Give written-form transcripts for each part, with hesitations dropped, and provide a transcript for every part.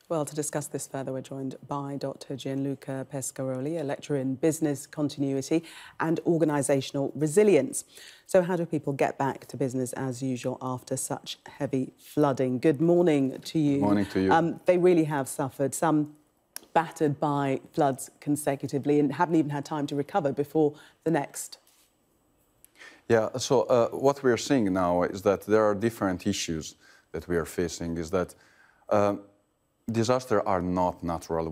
Well, to discuss this further, we're joined by Dr. Gianluca Pescaroli, a lecturer in business continuity and organisational resilience. So how do people get back to business as usual after such heavy flooding? Good morning to you. Good morning to you. They really have suffered, some battered by floods consecutively and haven't even had time to recover before the next. Yeah, so what we are seeing now is that there are different issues that we are facing, is that disasters are not natural.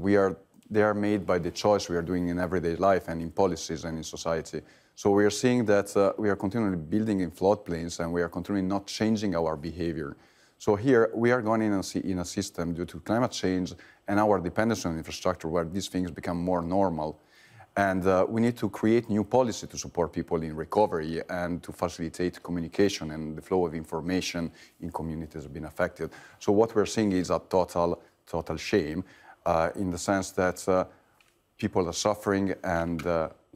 They are made by the choice we are doing in everyday life and in policies and in society. So we are seeing that we are continually building in floodplains and we are continually not changing our behavior. So here we are going in a system due to climate change and our dependence on infrastructure where these things become more normal. And we need to create new policy to support people in recovery and to facilitate communication and the flow of information in communities that have been affected. So what we're seeing is a total shame in the sense that people are suffering and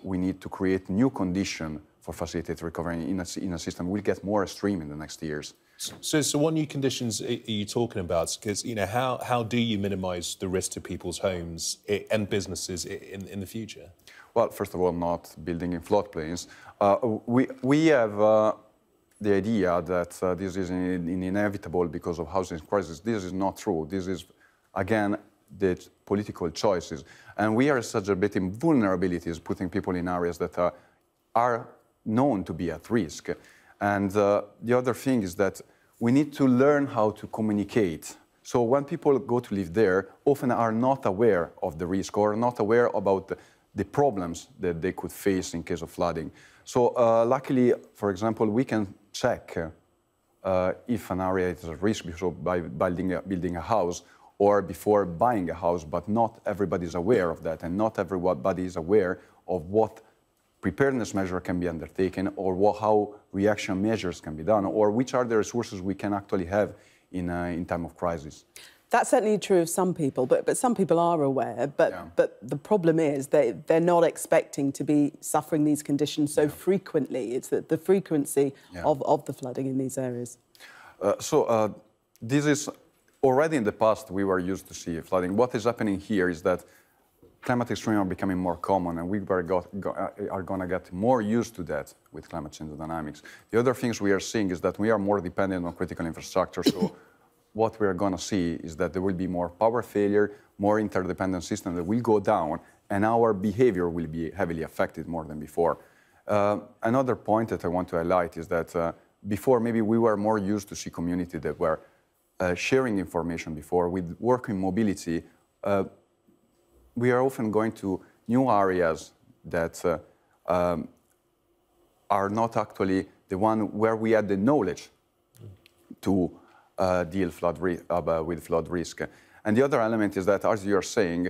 we need to create new conditions for facilitated recovery in a system. We'll get more extreme in the next years. So what new conditions are you talking about? Because, you know, how do you minimise the risk to people's homes and businesses in the future? Well, first of all, not building in floodplains. We have the idea that this is inevitable because of housing crisis. This is not true. This is, again, the political choices. And we are exaggerating vulnerabilities, putting people in areas that are known to be at risk. And the other thing is that we need to learn how to communicate. So when people go to live there, often are not aware of the risk or not aware about the problems that they could face in case of flooding. So luckily, for example, we can check if an area is at risk by building a house or before buying a house, but not everybody is aware of that, and not everybody is aware of what preparedness measure can be undertaken, or how reaction measures can be done, or which are the resources we can actually have in time of crisis. That's certainly true of some people, but some people are aware. But the problem is they're not expecting to be suffering these conditions so frequently. It's the frequency of the flooding in these areas. This is already in the past we were used to see flooding. What is happening here is that climate extremes are becoming more common, and we are going to get more used to that with climate change dynamics. The other things we are seeing is that we are more dependent on critical infrastructure. So what we are going to see is that there will be more power failure, more interdependent systems that will go down, and our behavior will be heavily affected more than before. Another point that I want to highlight is that before maybe we were more used to see communities that were sharing information before. With work in mobility, we are often going to new areas that are not actually the one where we had the knowledge to deal with flood risk. And the other element is that, as you are saying,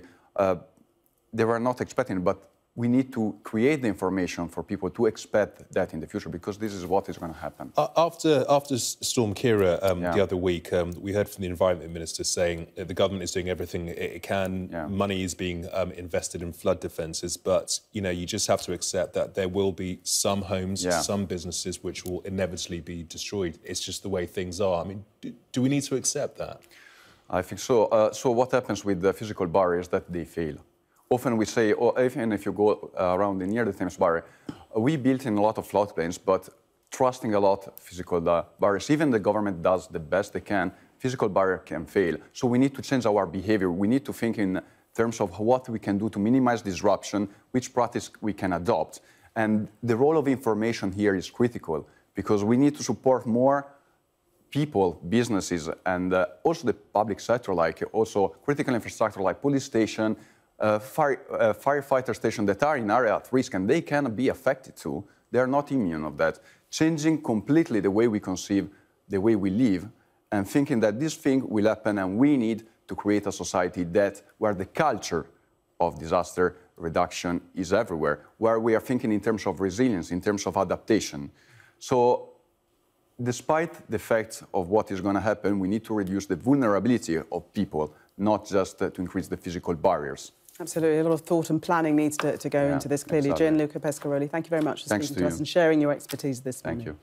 they were not expecting, but we need to create the information for people to expect that in the future, because this is what is going to happen. After Storm Ciara the other week, we heard from the Environment Minister saying the government is doing everything it can. Money is being invested in flood defences, but you know, you just have to accept that there will be some homes, some businesses which will inevitably be destroyed. It's just the way things are. I mean, do we need to accept that? I think so. So what happens with the physical barriers that they fail? Often we say, even if you go around near the Thames Barrier, we built in a lot of floodplains, but trusting a lot physical barriers. Even the government does the best they can, physical barrier can fail. So we need to change our behavior. We need to think in terms of what we can do to minimize disruption, which practice we can adopt. And the role of information here is critical, because we need to support more people, businesses, and also the public sector, like also critical infrastructure like police station, firefighter stations that are in area at risk, and they can be affected too. They are not immune of that. Changing completely the way we conceive, the way we live, and thinking that this thing will happen, and we need to create a society where the culture of disaster reduction is everywhere, where we are thinking in terms of resilience, in terms of adaptation. So despite the fact of what is going to happen, we need to reduce the vulnerability of people, not just to increase the physical barriers. Absolutely. A lot of thought and planning needs to go into this, clearly. Exactly. Gianluca Pescaroli, thank you very much for speaking to us and sharing your expertise this morning. Thank you.